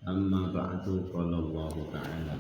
أما بعد قال الله تعالى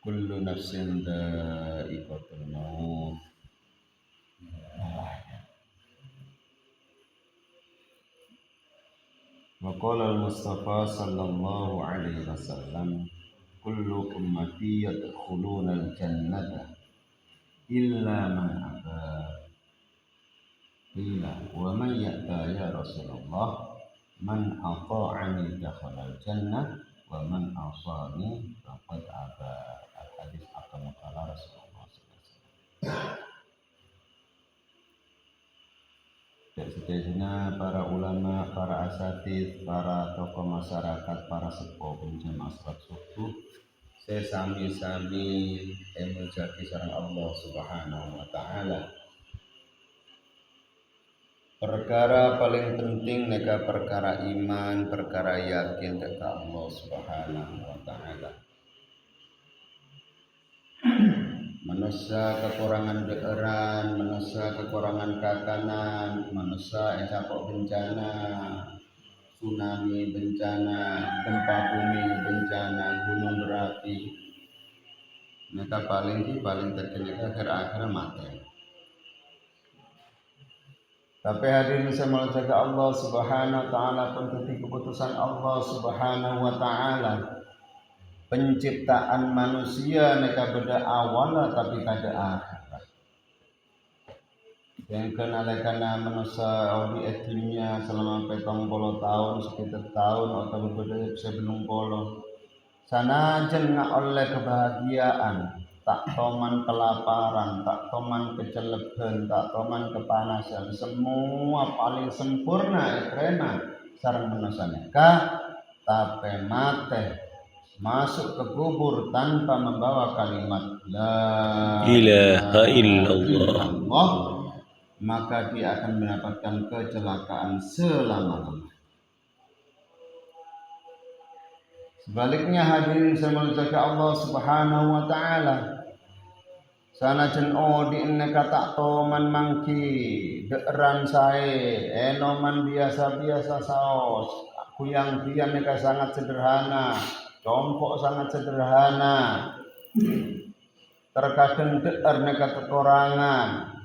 كل نفس ذائقة الموت وقال المصطفى صلى الله عليه وسلم كل أمتي يدخلون الجنة إلا من أبى قيل ومن يأبى يا رسول الله man ata'ani dakhala jannah wa man asani faqad aba. Hadis akan qala Rasulullah sallallahu alaihi wasallam. Sejatinya para ulama, para asatidz, para tokoh masyarakat, para sepuh penjamaah salat subuh sesami-sami menjadi sareng Allah Subhanahu wa taala. Perkara paling penting neka perkara iman, perkara yakin kepada Allah Subhanahu wa taala. Manusia kekurangan deeran, manusia kekurangan kakanan, manusia esapok bencana, tsunami bencana, gempa bumi bencana, gunung berapi. Neka paling terkena akhir-akhir mati. Tapi hadirin saya jaga Allah Subhanahu wa taala penting keputusan Allah Subhanahu wa taala. Penciptaan manusia neka beda awal tapi kada akhir. Yang kenalekana manusia di etimnya selama 70 tahun, sekitar tahun atau berbeda sebelum polo. Sanajan oleh kebahagiaan, tak toman kelaparan, tak toman keceleban, tak toman kepanasan, semua paling sempurna ekrena sareng manusia neka tapi mate masuk ke kubur tanpa membawa kalimat la ilaha illallah, maka dia akan mendapatkan kecelakaan selama-lamanya. Sebaliknya hadirin semoga Allah Subhanahu wa taala sanajan di neka tak toman mangki deeran sae enoman biasa-biasa saos kuyang-kuyang neka sangat sederhana, compok sangat sederhana, terkadang deer neka kekurangan.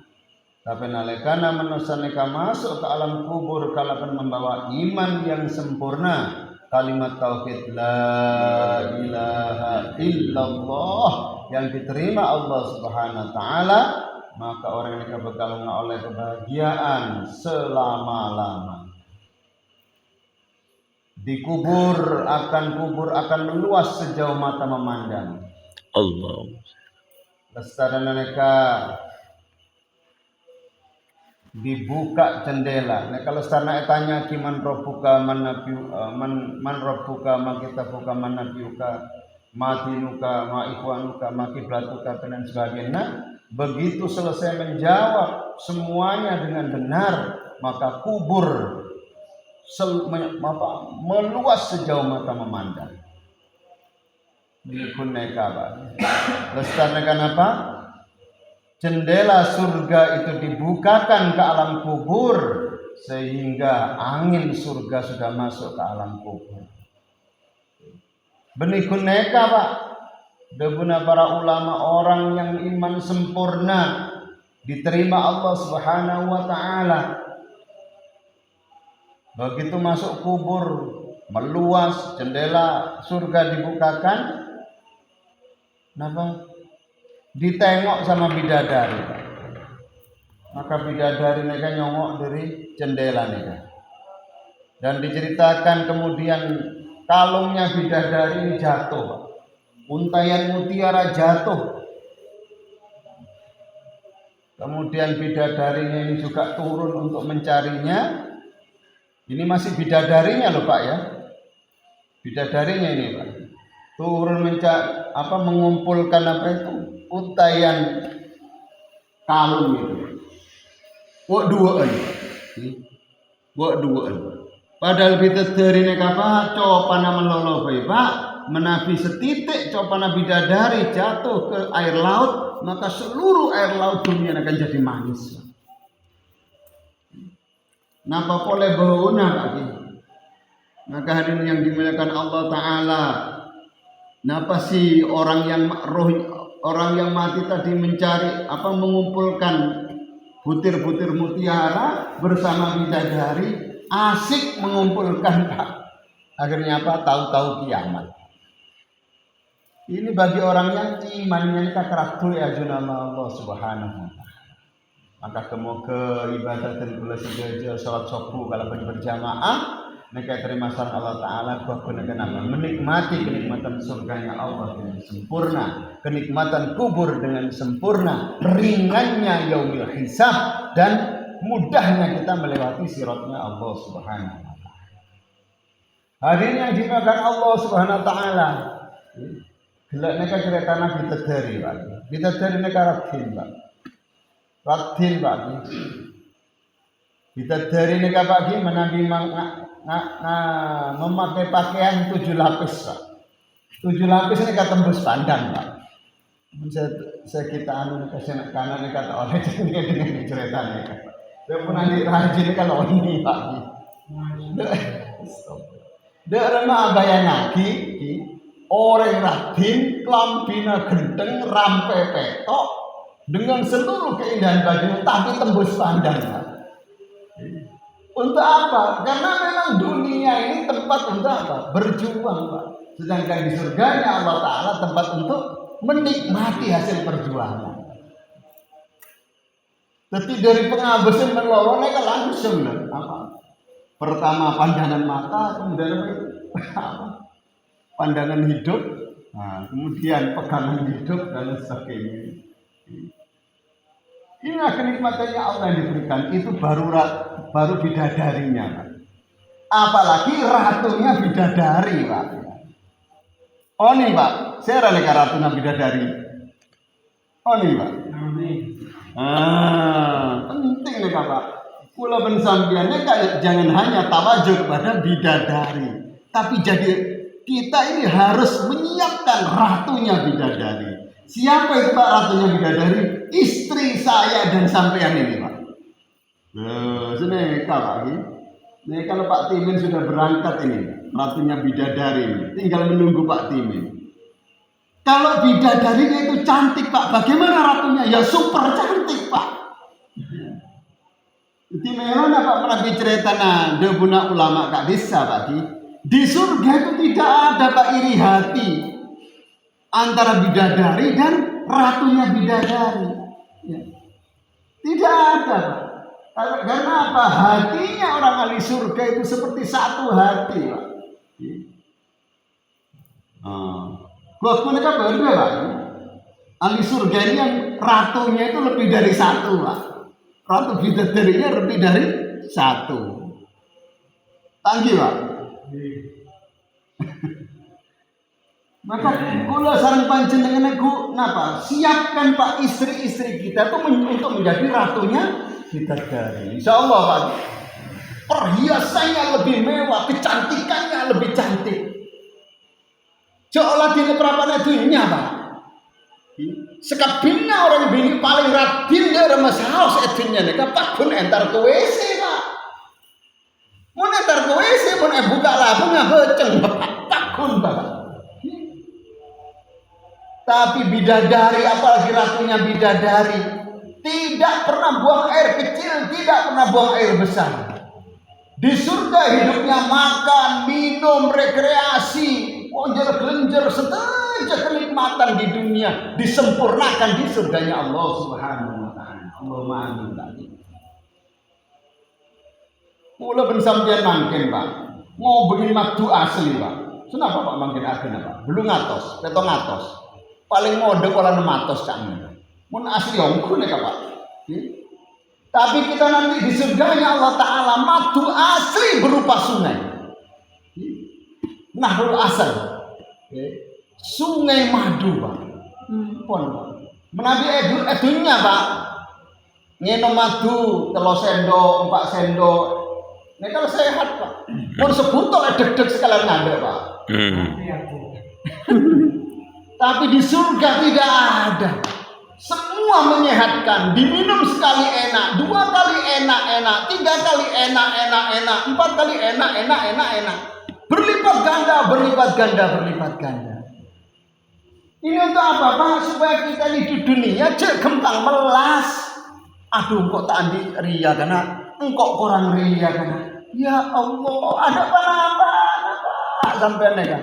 Tapi nalekana manusia neka masuk ke alam kubur kalaupun membawa iman yang sempurna, kalimat tauhid la ilaha illallah yang diterima Allah Subhanahu wa taala, maka orang yang bakal oleh kebahagiaan selama-lamanya. Di kubur akan meluas sejauh mata memandang. Allah. Lestarian mereka dibuka jendela. Nah kalau sana tanya kiman robbuka man robbuka ma kitabuka man nabiyuka ma dinuka ma ikhwanuka ma kiblatuka dan sebagainya, begitu selesai menjawab semuanya dengan benar, maka kubur meluas sejauh mata memandang. Dikuneka apa? Lestarikan apa? Jendela surga itu dibukakan ke alam kubur sehingga angin surga sudah masuk ke alam kubur. Benih kuneka Pak, debuna para ulama orang yang iman sempurna diterima Allah Subhanahu wa taala. Begitu masuk kubur meluas, jendela surga dibukakan. Kenapa? Ditengok sama bidadari, maka bidadari mereka nyongok dari jendela mereka, dan diceritakan kemudian kalungnya bidadari ini jatuh, untayan mutiara jatuh, kemudian bidadarinya ini juga turun untuk mencarinya. Ini masih bidadarinya loh Pak ya, bidadarinya ini Pak turun mengumpulkan untayan kalung itu. Buat duaan. Padahal bidadari neka Pak copana melolo Pak, menapi setitik copana bidadari jatuh ke air laut, maka seluruh air laut dunia akan jadi manis. Napa boleh bauna Pak? Maka hadirin yang dimuliakan Allah Ta'ala, kenapa sih orang yang mati tadi mencari mengumpulkan butir-butir mutiara bersama bidadari, asik mengumpulkan, Pak. Akhirnya apa? Tahu-tahu kiamat. Ini bagi orang yang imannya takaratul ya junama Allah Subhanahu wa Ta'ala. Maka kemoga ibadah dan kula sejajar salat subuh kalau berjamaah mereka terima saran Allah Ta'ala bahwa kenapa menikmati kenikmatan surganya Allah dengan sempurna, kenikmatan kubur dengan sempurna, ringannya yaumil hisab dan mudahnya kita melewati siratnya Allah Subhanahu wa Ta'ala. Hadirin yang dimuliakan Allah Subhanahu wa Ta'ala, gelak neka cerita Nabi Bidadari, Pak. Bidadari neka radin, Pak. Radin, Pak. Bidadari neka pagi menabi memakai pakaian 7 lapis, Pak. 7 lapis neka tembus pandang, Pak. Saya kita kasih kanan neka tak oleh dengan cerita neka. Saya pun nanti rajin neka loni, Pak. Dek remah bayang lagi, orang radin klambina gendeng rampe petok dengan seluruh keindahan baju tapi tembus pandang, Pak. Untuk apa? Karena memang dunia ini tempat untuk apa? Berjuang, Pak. Sedangkan di surganya Allah Ta'ala tempat untuk menikmati hasil perjuangan. Tapi dari pengabesan melorone kan langsung apa? Pertama pandangan mata, kemudian pandangan hidup, kemudian pegangan hidup dan sebagainya. Ini kenikmatannya Allah yang diberikan itu baru bidadarinya, Pak. Apalagi ratunya bidadari, Pak. Oh nih, Pak, saya ralika ratunya bidadari. Oh nih, Pak. Penting nih, Pak. Kula pensampiannya jangan hanya tawajuk pada bidadari, tapi jadi kita ini harus menyiapkan ratunya bidadari. Siapa itu, Pak, ratunya bidadari? Istri saya dan sampean ini, Pak. Sini Pak. Nih kalau Pak Timin sudah berangkat ini, ratunya bidadari ini, tinggal menunggu Pak Timin. Kalau bidadarinya itu cantik, Pak, bagaimana ratunya? Ya super cantik, Pak. Di mana Pak pernah cerita debuna ulama Kak Desa, Pak. Di surga itu tidak ada, Pak, iri hati antara bidadari dan ratunya bidadari. Ya. Tidak ada, Pak. Karena apa? Hatinya orang ahli surga itu seperti satu hati, Pak. Buat mereka beda, Pak. Ahli surga ini yang ratunya itu lebih dari satu, Pak. Ratu bidadarinya lebih dari satu. Tanggi, Pak. Maka kula sareng panjenengan aku napa? Siapkan, Pak, istri-istri kita tuh untuk menjadi ratunya bidadari. Insyaallah, Pak. Perhiasannya lebih mewah, kecantikannya lebih cantik. Jolah di leprapan dunia, Pak. Sekabinnya orang bini paling radin dari masalah edinnya nih, Pak pun entar ke WC, Pak. Mau entar ke WC pun buka labung ngabeceng, Pak pun, Pak. Tapi bidadari, apalagi ratunya bidadari, tidak pernah buang air kecil, tidak pernah buang air besar. Di surga hidupnya makan, minum, rekreasi, onjer-genjer, setelah kenikmatan di dunia disempurnakan di surganya Allah Subhanahu wa Ta'ala. Allahumma amin. Mula pensampian mangkin, Pak. Mau begini madu asli, Pak. Kenapa, Pak, mangkin agen, Pak? Belum ngatos, petong ngatos. Paling mode kalau nematos kan. Mun asli ongku nih, Pak. Tapi kita nanti di surganya Allah Ta'ala madu asli berupa sungai. Nahrul asal. Sungai madu, Pak. Pon, Pak. Menabi edunya, Pak. Ngenom madu 3 sendok, 4 sendok. Ini kalau sehat, Pak. Pun sebutol deg-deg sekalian ngandek, Pak. Tapi di surga tidak ada. Semua menyehatkan, diminum sekali enak, 2 kali enak, 3 kali enak, 4 kali enak. berlipat ganda. Ini untuk apa Pak? Supaya kita ini di dunia cek gempang melas. Aduh kok tak andi ria karena engkau kurang ria karena. Ya Allah, ada apa sampai nega.